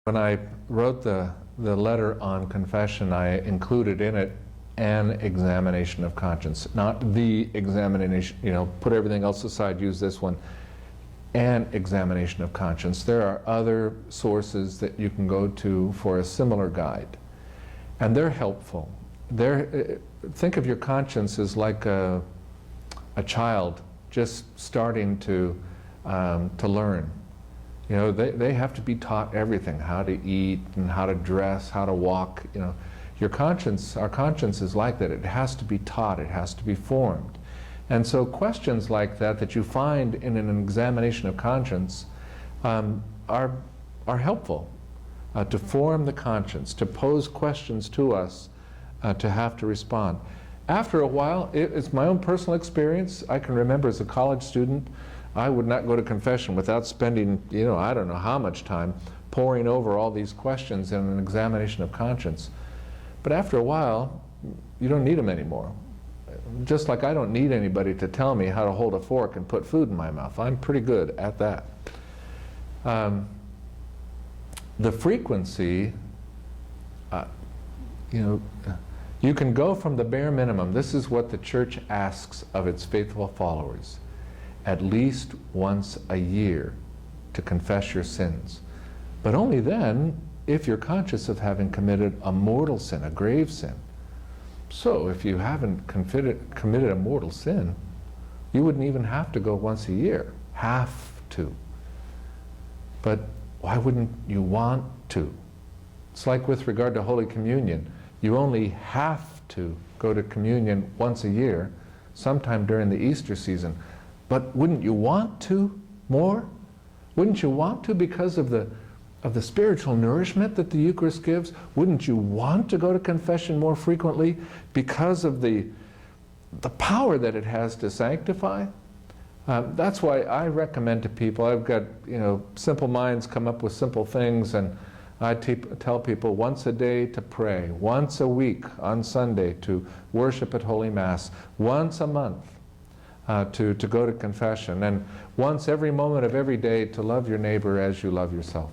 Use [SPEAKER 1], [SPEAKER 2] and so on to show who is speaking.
[SPEAKER 1] When I wrote the letter on confession, I included in it an examination of conscience. Not the examination, put everything else aside, use this one. An examination of conscience. There are other sources that you can go to for a similar guide. And they're helpful. Think of your conscience as like a child just starting to learn. They have to be taught everything, how to eat and how to dress, how to walk. Our conscience is like that. It has to be taught, it has to be formed. And so questions like that you find in an examination of conscience are helpful to form the conscience, to pose questions to us, to have to respond. After a while, it's my own personal experience. I can remember as a college student, I would not go to confession without spending, I don't know how much time poring over all these questions in an examination of conscience. But after a while, you don't need them anymore. Just like I don't need anybody to tell me how to hold a fork and put food in my mouth. I'm pretty good at that. The frequency, you can go from the bare minimum. This is what the Church asks of its faithful followers. At least once a year to confess your sins. But only then if you're conscious of having committed a mortal sin, a grave sin. So if you haven't committed a mortal sin, you wouldn't even have to go once a year. Have to. But why wouldn't you want to? It's like with regard to Holy Communion. You only have to go to communion once a year, sometime during the Easter season. But wouldn't you want to more? Wouldn't you want to because of the spiritual nourishment that the Eucharist gives? Wouldn't you want to go to confession more frequently because of the power that it has to sanctify? That's why I recommend to people, I've got, simple minds come up with simple things, and I tell people once a day to pray, once a week on Sunday to worship at Holy Mass, once a month to go to confession, and once every moment of every day to love your neighbor as you love yourself.